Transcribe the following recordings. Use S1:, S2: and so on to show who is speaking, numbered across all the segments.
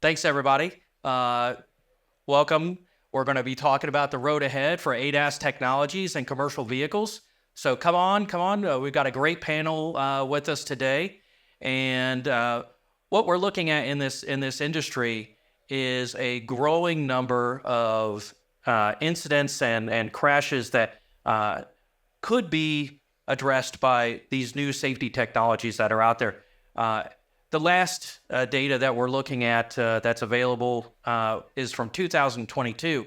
S1: Thanks, everybody. Welcome. We're going to be talking about the road ahead for ADAS technologies and commercial vehicles. So come on. We've got a great panel with us today. And what we're looking at in this industry is a growing number of incidents and crashes that could be addressed by these new safety technologies that are out there. The last data that we're looking at that's available is from 2022,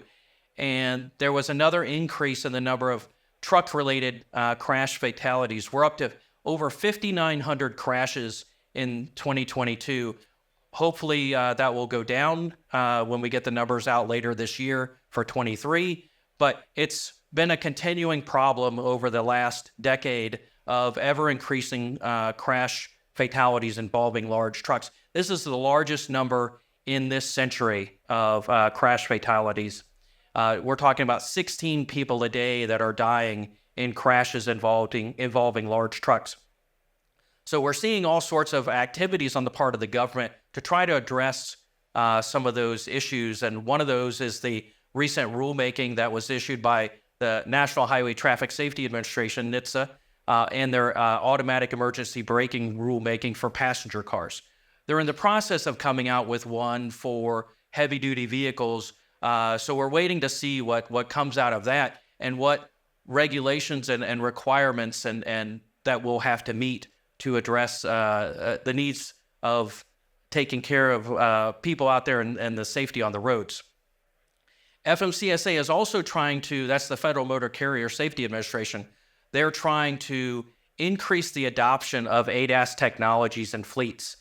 S1: and there was another increase in the number of truck-related crash fatalities. We're up to over 5,900 crashes in 2022. Hopefully that will go down when we get the numbers out later this year for 23, but it's been a continuing problem over the last decade of ever-increasing crash fatalities involving large trucks. This is the largest number in this century of crash fatalities. We're talking about 16 people a day that are dying in crashes involving large trucks. So we're seeing all sorts of activities on the part of the government to try to address some of those issues. And one of those is the recent rulemaking that was issued by the National Highway Traffic Safety Administration, NHTSA, and their automatic emergency braking rulemaking for passenger cars. They're in the process of coming out with one for heavy-duty vehicles, so we're waiting to see what comes out of that and what regulations and requirements and that we'll have to meet to address the needs of taking care of people out there and the safety on the roads. FMCSA is also trying to, that's the Federal Motor Carrier Safety Administration, they're trying to increase the adoption of ADAS technologies in fleets.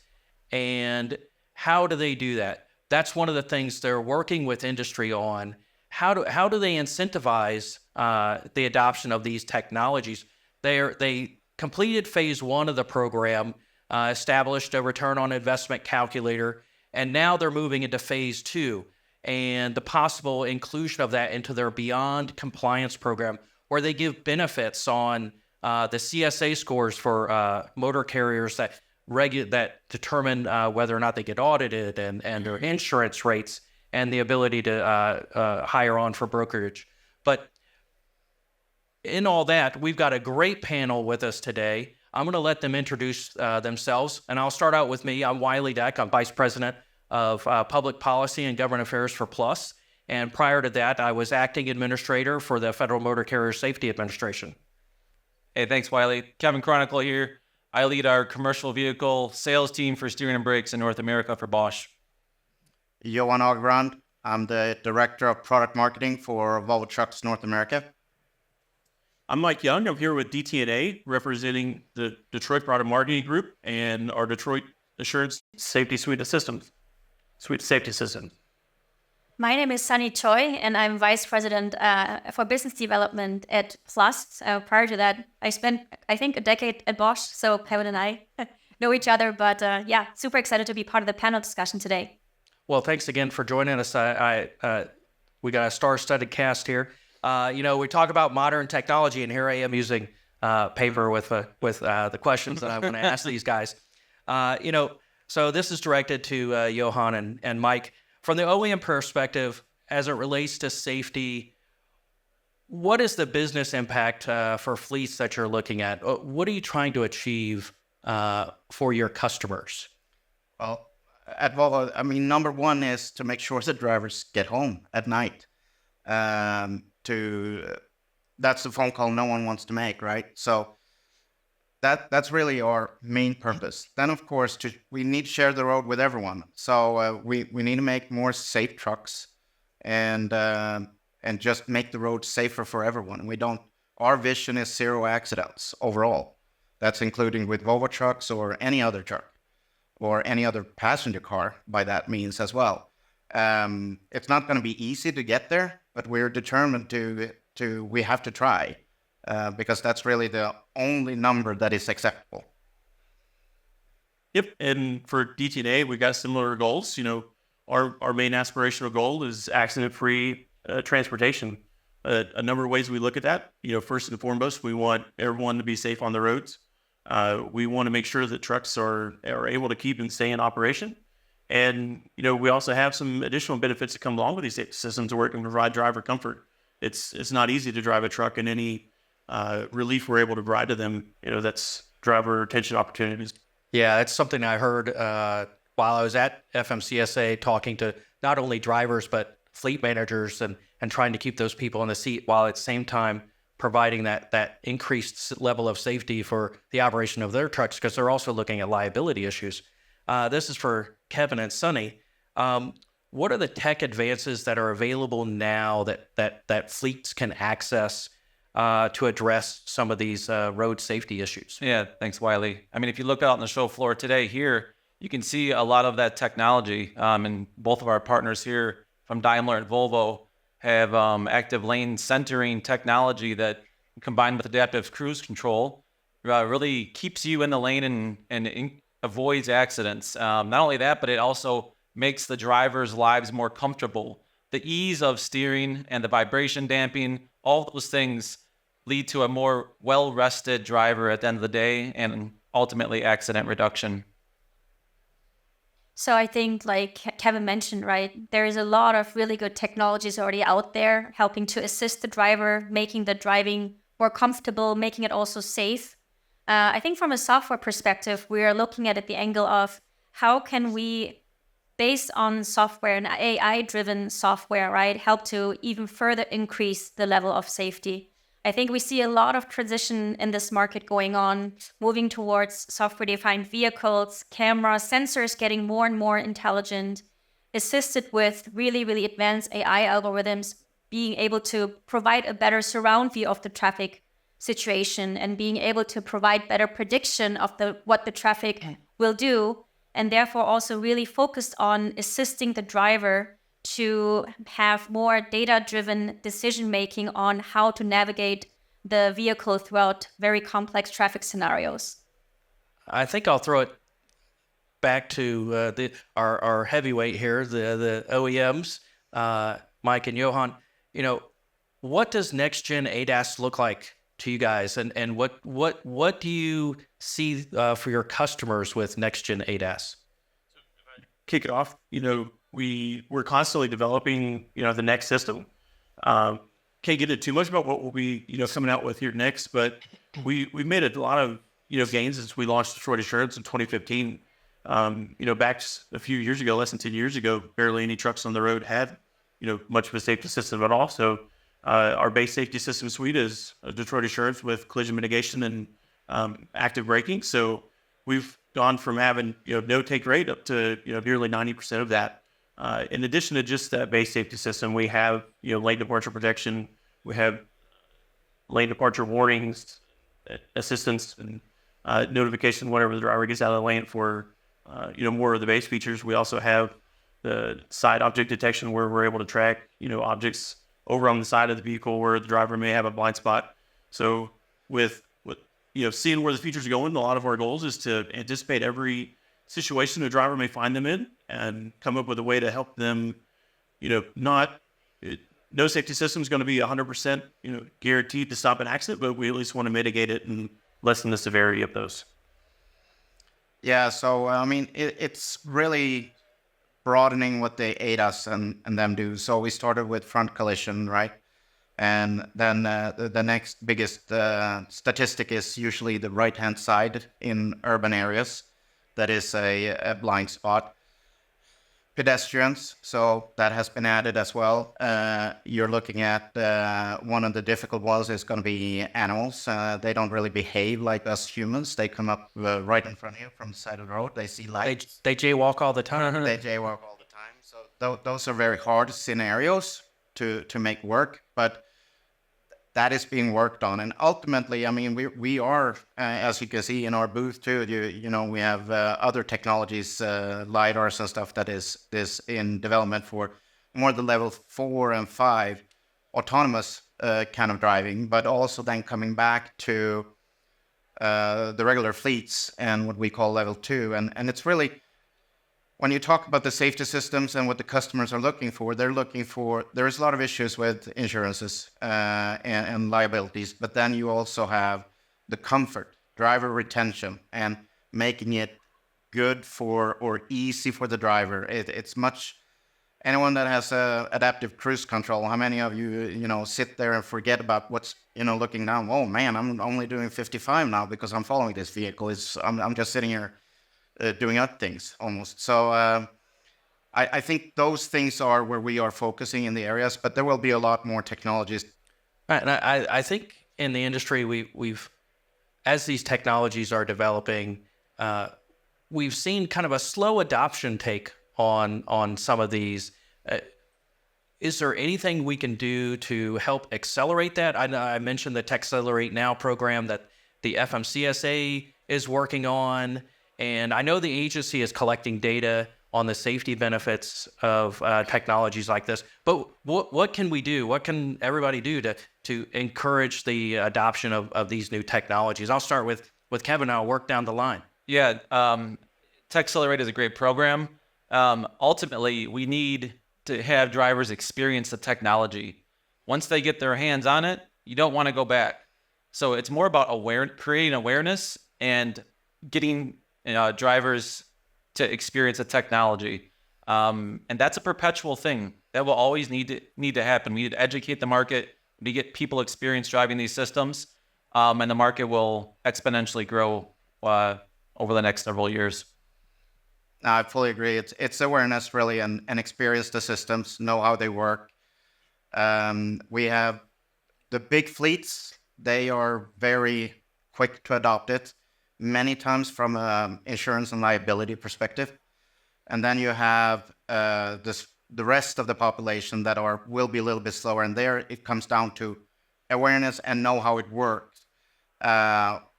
S1: And how do they do that? That's one of the things they're working with industry on. How do they incentivize the adoption of these technologies? They completed phase 1 of the program, established a return on investment calculator, and now they're moving into phase 2 and the possible inclusion of that into their Beyond Compliance program, where they give benefits on the CSA scores for motor carriers that determine whether or not they get audited and their insurance rates and the ability to hire on for brokerage. But in all that, we've got a great panel with us today. I'm going to let them introduce themselves, and I'll start out with me. I'm Wiley Deck. I'm Vice President of Public Policy and Government Affairs for Plus. And prior to that, I was acting administrator for the Federal Motor Carrier Safety Administration.
S2: Hey, thanks, Wiley. Kevin Chronicle here. I lead our commercial vehicle sales team for steering and brakes in North America for Bosch.
S3: Johan Agebrand. I'm the Director of Product Marketing for Volvo Trucks North America.
S4: I'm Mike Young. I'm here with DT&A, representing the Detroit Product Marketing Group and our Detroit Assurance Safety Suite of Systems. Safety Systems.
S5: My name is Choi, and I'm Vice President for Business Development at Plus. Prior to that, I spent, I think, a decade at Bosch, so Kevin and I know each other. But yeah, super excited to be part of the panel discussion today.
S1: Well, thanks again for joining us. We got a star-studded cast here. We talk about modern technology, and here I am using paper with the questions that I want to ask these guys. So this is directed to Johan and Mike. From the OEM perspective, as it relates to safety, what is the business impact for fleets that you're looking at? What are you trying to achieve for your customers?
S3: Well, at Volvo, number one is to make sure the drivers get home at night. That's the phone call no one wants to make, right? So that's really our main purpose. Then, of course, we need to share the road with everyone. So we need to make more safe trucks and just make the road safer for everyone. Our vision is 0 accidents overall. That's including with Volvo trucks or any other truck or any other passenger car by that means as well. It's not going to be easy to get there, but we're determined we have to try. Because that's really the only number that is acceptable.
S4: Yep, and for DT&A, we got similar goals. Our main aspirational goal is accident-free transportation. A number of ways we look at that. First and foremost, we want everyone to be safe on the roads. We want to make sure that trucks are able to keep and stay in operation. And, we also have some additional benefits that come along with these safety systems where it can provide driver comfort. It's not easy to drive a truck, and any relief we're able to provide to them, that's driver retention opportunities.
S1: Yeah, that's something I heard while I was at FMCSA talking to not only drivers, but fleet managers and trying to keep those people in the seat while at the same time providing that increased level of safety for the operation of their trucks, because they're also looking at liability issues. This is for Kevin and Sunny. What are the tech advances that are available now that fleets can access to address some of these road safety issues?
S2: Yeah, thanks, Wiley. I mean, if you look out on the show floor today here, you can see a lot of that technology. And both of our partners here from Daimler and Volvo have active lane centering technology that, combined with adaptive cruise control, really keeps you in the lane and avoids accidents. Not only that, but it also makes the drivers' lives more comfortable. The ease of steering and the vibration damping, all those things lead to a more well-rested driver at the end of the day and ultimately accident reduction.
S5: So I think, like Kevin mentioned, right, there is a lot of really good technologies already out there helping to assist the driver, making the driving more comfortable, making it also safe. I think from a software perspective, we are looking at it the angle of how can we, based on software and AI-driven software, right, help to even further increase the level of safety. I think we see a lot of transition in this market going on, moving towards software-defined vehicles, cameras, sensors getting more and more intelligent, assisted with really, really advanced AI algorithms, being able to provide a better surround view of the traffic situation and being able to provide better prediction of what the traffic will do, and therefore also really focused on assisting the driver to have more data-driven decision-making on how to navigate the vehicle throughout very complex traffic scenarios.
S1: I think I'll throw it back to our heavyweight here, the OEMs, Mike and Johan. What does next-gen ADAS look like to you guys, and what do you see for your customers with next-gen ADAS?
S4: Kick it off. We're constantly developing, the next system. Can't get into too much about what we'll be, coming out with here next, but we've made a lot of, gains since we launched Detroit Assurance in 2015. Back a few years ago, less than 10 years ago, barely any trucks on the road had, much of a safety system at all. So our base safety system suite is Detroit Assurance with collision mitigation and active braking. So we've gone from having, no take rate up to, nearly 90% of that. In addition to just that base safety system, we have, lane departure protection. We have lane departure warnings, assistance, and notification whenever the driver gets out of the lane for, more of the base features. We also have the side object detection where we're able to track, objects over on the side of the vehicle where the driver may have a blind spot. So with seeing where the features are going, a lot of our goals is to anticipate every situation a driver may find them in and come up with a way to help them, no safety system is going to be 100%, guaranteed to stop an accident, but we at least want to mitigate it and lessen the severity of those.
S3: Yeah, so it's really broadening what the ADAS and them do. So we started with front collision, right? And then the next biggest statistic is usually the right-hand side in urban areas. That is a blind spot. Pedestrians, so that has been added as well. You're looking at one of the difficult ones is going to be animals. They don't really behave like us humans. They come up right in front of you from the side of the road. They see lights.
S1: They jaywalk all the time.
S3: They jaywalk all the time. So those are very hard scenarios to make work, but that is being worked on. And ultimately, we are, as you can see in our booth too, we have other technologies, LiDARs and stuff that is in development for more the level 4 and 5 autonomous kind of driving, but also then coming back to the regular fleets and what we call level 2. And it's really, when you talk about the safety systems and what the customers are looking for, there's a lot of issues with insurances and liabilities, but then you also have the comfort, driver retention, and making it good for or easy for the driver. It's much. Anyone that has adaptive cruise control, how many of you sit there and forget about what's looking down? Oh man, I'm only doing 55 now because I'm following this vehicle. I'm just sitting here doing other things almost. So I think those things are where we are focusing in the areas, but there will be a lot more technologies.
S1: Right, and I think in the industry we've as these technologies are developing, we've seen kind of a slow adoption take on some of these. Is there anything we can do to help accelerate that? I mentioned the Accelerate Now program that the FMCSA is working on, and I know the agency is collecting data on the safety benefits of technologies like this. But what can we do? What can everybody do to encourage the adoption of these new technologies? I'll start with Kevin. I'll work down the line.
S2: Yeah, Tech Accelerate is a great program. Ultimately, we need to have drivers experience the technology. Once they get their hands on it, you don't want to go back. So it's more about creating awareness and getting drivers to experience the technology. And that's a perpetual thing that will always need to happen. We need to educate the market. We need to get people experience driving these systems, and the market will exponentially grow over the next several years.
S3: I fully agree. It's awareness really and experience the systems, know how they work. We have the big fleets. They are very quick to adopt it, many times from an insurance and liability perspective. And then you have the rest of the population that will be a little bit slower. And there it comes down to awareness and know how it works.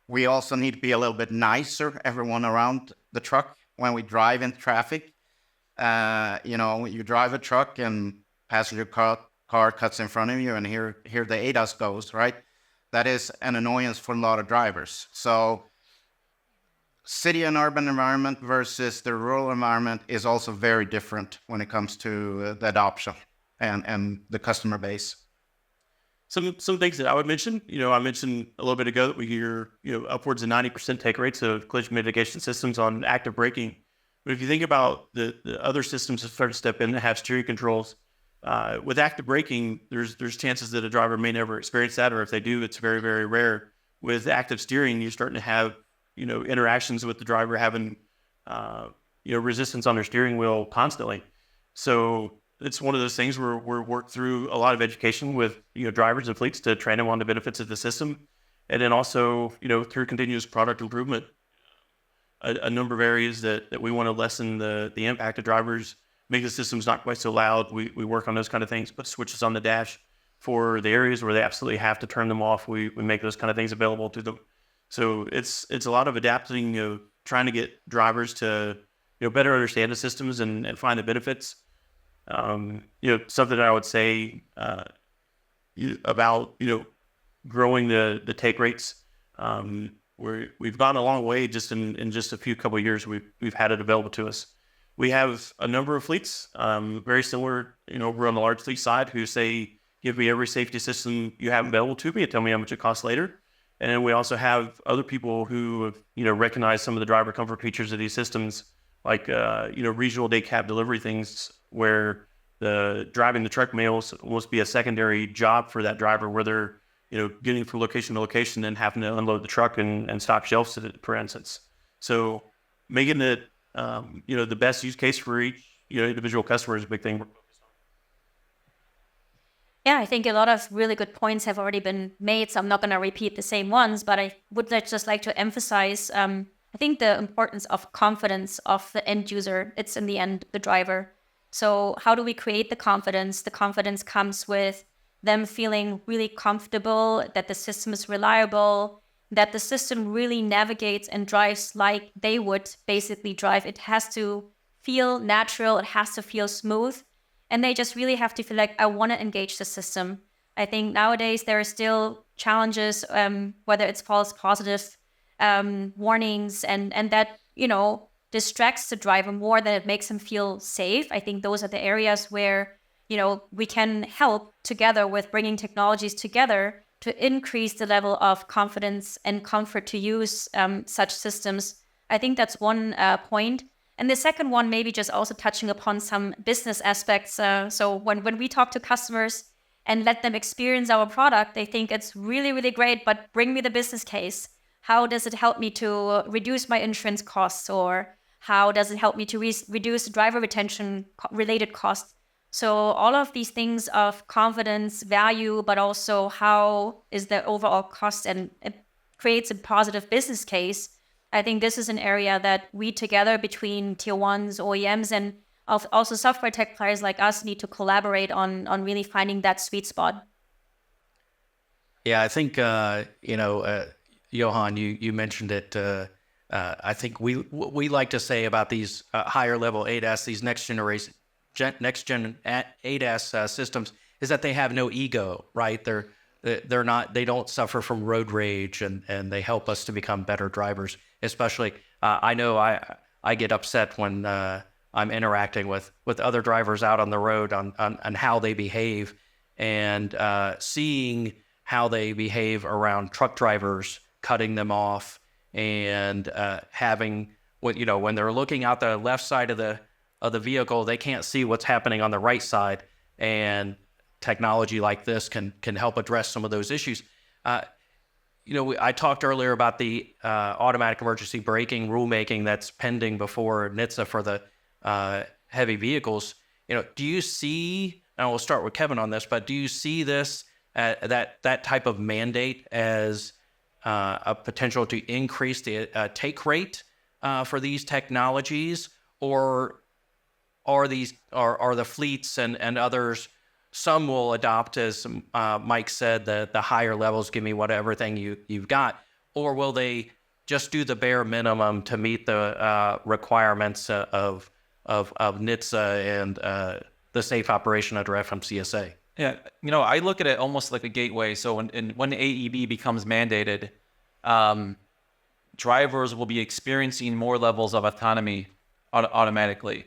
S3: We also need to be a little bit nicer, everyone around the truck. When we drive in traffic, you drive a truck and passenger car cuts in front of you, and here the ADAS goes, right? That is an annoyance for a lot of drivers. So city and urban environment versus the rural environment is also very different when it comes to the adoption and the customer base.
S4: Some things that I would mention, I mentioned a little bit ago that we hear, upwards of 90% take rates of collision mitigation systems on active braking. But if you think about the other systems that start to step in that have steering controls, with active braking, there's chances that a driver may never experience that, or if they do, it's very, very rare. With active steering, you're starting to have, interactions with the driver having, resistance on their steering wheel constantly. So it's one of those things where we're worked through a lot of education with drivers and fleets to train them on the benefits of the system, and then also through continuous product improvement, a number of areas that we want to lessen the impact of drivers, make the systems not quite so loud. We work on those kind of things, put switches on the dash for the areas where they absolutely have to turn them off. We make those kind of things available to them. So it's a lot of adapting, trying to get drivers to better understand the systems and find the benefits. Something that I would say about growing the take rates. We've gone a long way just in just a few couple of years. We've had it available to us. We have a number of fleets, very similar, over on the large fleet side, who say, "Give me every safety system you have available to me, and tell me how much it costs later." And then we also have other people who recognize some of the driver comfort features of these systems, like regional day cab delivery things, where the driving the truck may almost be a secondary job for that driver, where they're getting from location to location and having to unload the truck and stock shelves, for instance. So making it the best use case for each individual customer is a big thing we're focused on.
S5: Yeah, I think a lot of really good points have already been made, so I'm not going to repeat the same ones, but I would just like to emphasize I think the importance of confidence of the end user. It's in the end the driver. So how do we create the confidence? The confidence comes with them feeling really comfortable that the system is reliable, that the system really navigates and drives like they would basically drive. It has to feel natural. It has to feel smooth. And they just really have to feel like, I want to engage the system. I think nowadays there are still challenges, whether it's false positive warnings and that, distracts the driver more than it makes him feel safe. I think those are the areas where, we can help together with bringing technologies together to increase the level of confidence and comfort to use such systems. I think that's one point. And the second one, maybe just also touching upon some business aspects. So when we talk to customers and let them experience our product, they think it's really, really great, but bring me the business case. How does it help me to reduce my insurance costs? Or how does it help me to reduce driver retention related costs? So all of these things of confidence, value, but also how is the overall cost, and it creates a positive business case. I think this is an area that we together between tier ones, OEMs, and also software tech players like us need to collaborate on really finding that sweet spot.
S1: Yeah, I think, Johan, you mentioned it. I think what we like to say about these higher level ADAS, these next gen ADAS systems, is that they have no ego, right? They don't suffer from road rage, and they help us to become better drivers. Especially, I know I get upset when I'm interacting with other drivers out on the road on how they behave, and seeing how they behave around truck drivers, cutting them off, and having when they're looking out the left side of the vehicle, they can't see what's happening on the right side, and technology like this can help address some of those issues. I talked earlier about the automatic emergency braking rulemaking that's pending before NHTSA for the heavy vehicles. Do you see, and we'll start with Kevin on this, but do you see this, that type of mandate as a potential to increase the take rate for these technologies, or are the fleets and others, some will adopt, as Mike said, the higher levels, give me everything you've got, or will they just do the bare minimum to meet the requirements of NHTSA and the safe operation under FMCSA?
S2: Yeah, I look at it almost like a gateway. So when AEB becomes mandated, drivers will be experiencing more levels of autonomy automatically.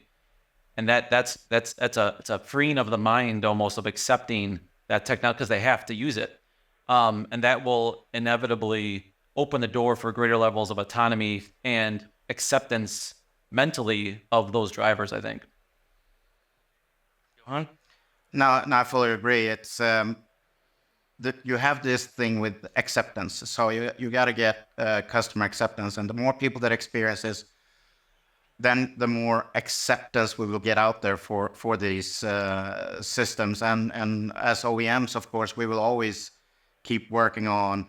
S2: And that's a freeing of the mind almost, of accepting that technology because they have to use it. And that will inevitably open the door for greater levels of autonomy and acceptance mentally of those drivers, I think.
S1: Johan?
S3: No, I fully agree. It's that you have this thing with acceptance. So you got to get customer acceptance, and the more people that experience this, then the more acceptance we will get out there for these systems. And as OEMs, of course, we will always keep working on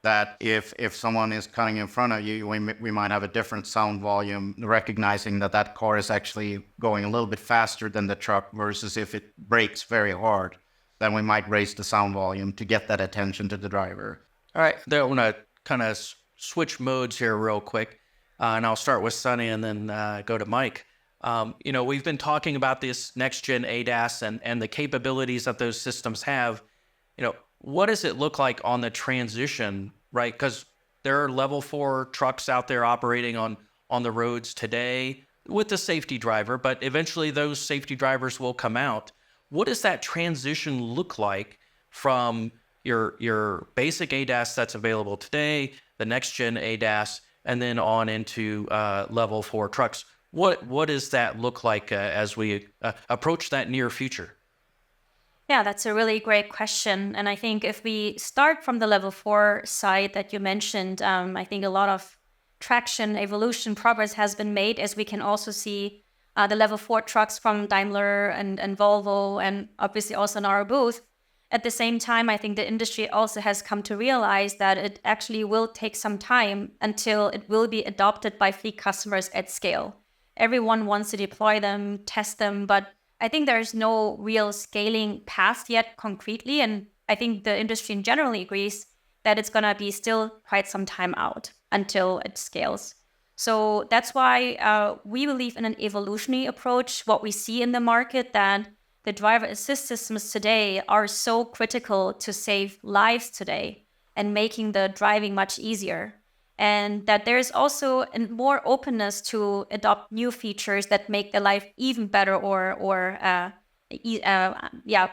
S3: that. If someone is cutting in front of you, we might have a different sound volume, recognizing that car is actually going a little bit faster than the truck, versus if it brakes very hard, then we might raise the sound volume to get that attention to the driver.
S1: All right, I want to kind of switch modes here real quick. And I'll start with Sunny and then go to Mike. We've been talking about this next-gen ADAS and the capabilities that those systems have. What does it look like on the transition, right? Because there are level 4 trucks out there operating on the roads today with the safety driver, but eventually those safety drivers will come out. What does that transition look like from your basic ADAS that's available today, the next-gen ADAS, and then on into level 4 trucks? What does that look like as we approach that near future?
S5: Yeah, that's a really great question. And I think if we start from the level 4 side that you mentioned, I think a lot of traction, evolution, progress has been made, as we can also see the level 4 trucks from Daimler and Volvo, and obviously also in our booth. At the same time, I think the industry also has come to realize that it actually will take some time until it will be adopted by fleet customers at scale. Everyone wants to deploy them, test them, but I think there's no real scaling path yet concretely. And I think the industry in general agrees that it's going to be still quite some time out until it scales. So that's why we believe in an evolutionary approach. What we see in the market, that the driver assist systems today are so critical to save lives today and making the driving much easier. And that there's also a more openness to adopt new features that make the life even better or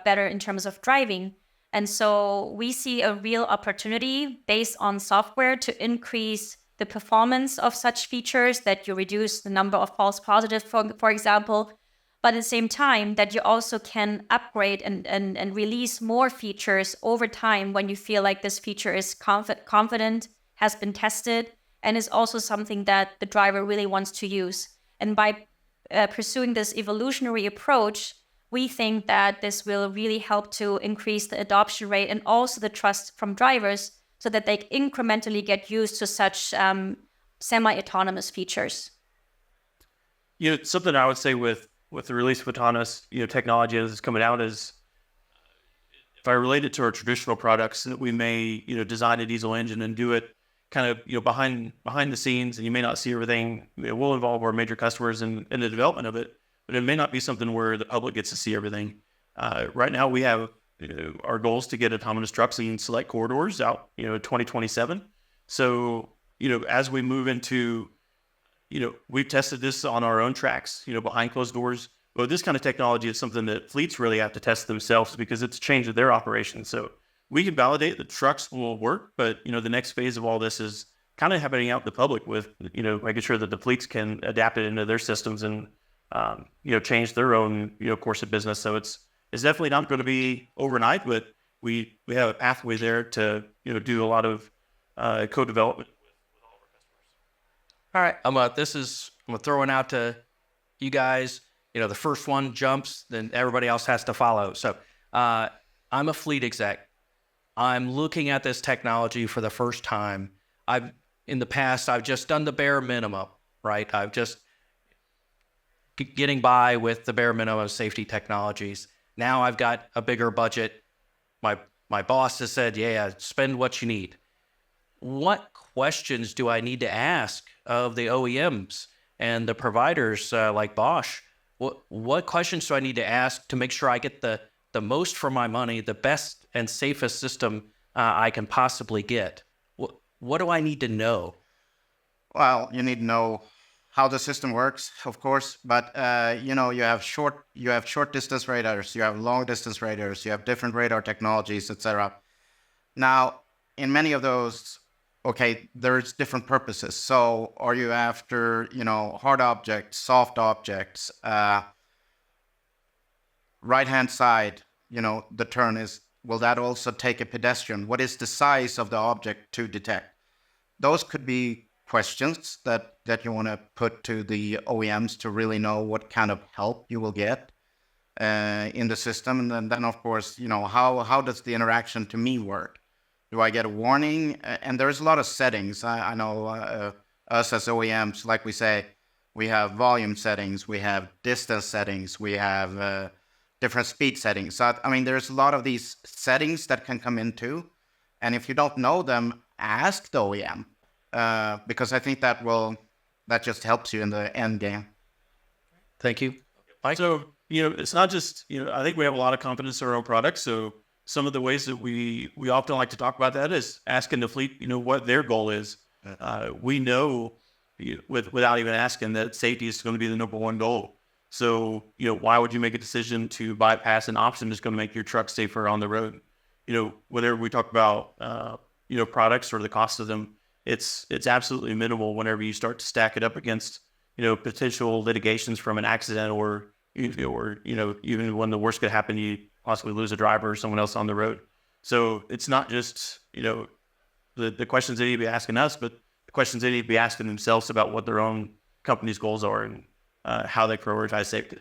S5: better in terms of driving. And so we see a real opportunity based on software to increase the performance of such features, that you reduce the number of false positives, for example, but at the same time that you also can upgrade and release more features over time when you feel like this feature is confident, has been tested, and is also something that the driver really wants to use. And by pursuing this evolutionary approach, we think that this will really help to increase the adoption rate and also the trust from drivers so that they incrementally get used to such semi-autonomous features.
S4: Something I would say with the release of autonomous, technology as it's coming out is, if I relate it to our traditional products, that we may, design a diesel engine and do it kind of, behind the scenes, and you may not see everything. It will involve our major customers in the development of it, but it may not be something where the public gets to see everything. Right now we have our goals to get autonomous trucks in select corridors out, 2027. So, as we move into, we've tested this on our own tracks, behind closed doors. But this kind of technology is something that fleets really have to test themselves because it's changed their operations. So we can validate the trucks will work, but, the next phase of all this is kind of happening out in the public with, making sure that the fleets can adapt it into their systems and, change their own, course of business. So it's definitely not going to be overnight, but we have a pathway there to, do a lot of co-development with all of our customers.
S1: All right, I'm throwing out to you guys. The first one jumps, then everybody else has to follow. So I'm a fleet exec. I'm looking at this technology for the first time. In the past, I've just done the bare minimum, right? I've just getting by with the bare minimum of safety technologies. Now I've got a bigger budget. My boss has said, yeah, spend what you need. What questions do I need to ask of the OEMs and the providers like Bosch? What questions do I need to ask to make sure I get the most for my money, the best and safest system I can possibly get? What do I need to know?
S3: Well, you need to know how the system works, of course, but you have short distance radars, you have long distance radars, you have different radar technologies, etc. Now, in many of those, okay, there's different purposes. So are you after, hard objects, soft objects, right-hand side, the turn is, will that also take a pedestrian? What is the size of the object to detect? Those could be questions that you want to put to the OEMs to really know what kind of help you will get in the system. And then of course, how does the interaction to me work? Do I get a warning? And there's a lot of settings. I know us as OEMs, like we say, we have volume settings, we have distance settings, we have different speed settings. So, there's a lot of these settings that can come into. And if you don't know them, ask the OEM. Because I think that just helps you in the end game.
S1: Thank you. Mike?
S4: So, it's not just, I think we have a lot of confidence in our own products. So some of the ways that we often like to talk about that is asking the fleet, what their goal is. We know without even asking that safety is going to be the number one goal. So, why would you make a decision to bypass an option that's going to make your truck safer on the road? Whether we talk about, products or the cost of them, it's absolutely minimal whenever you start to stack it up against, potential litigations from an accident or even when the worst could happen, you possibly lose a driver or someone else on the road. So it's not just, the questions they need to be asking us, but the questions they need to be asking themselves about what their own company's goals are and how they prioritize safety.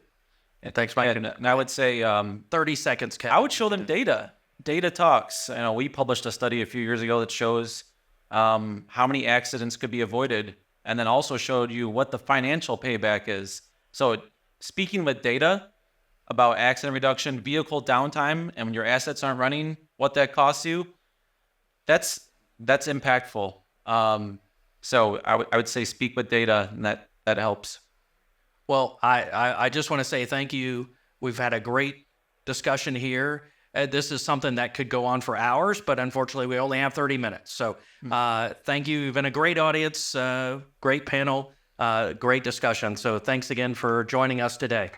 S1: And thanks, Mike.
S2: And I would say
S1: 30 seconds, Kevin.
S2: I would show them data. Data talks. We published a study a few years ago that shows how many accidents could be avoided, and then also showed you what the financial payback is. So speaking with data about accident reduction, vehicle downtime, and when your assets aren't running, what that costs you, that's impactful. So I would say speak with data, and that helps.
S1: Well, I just want to say thank you. We've had a great discussion here. This is something that could go on for hours, but unfortunately we only have 30 minutes. So thank you. You've been a great audience, great panel, great discussion. So thanks again for joining us today.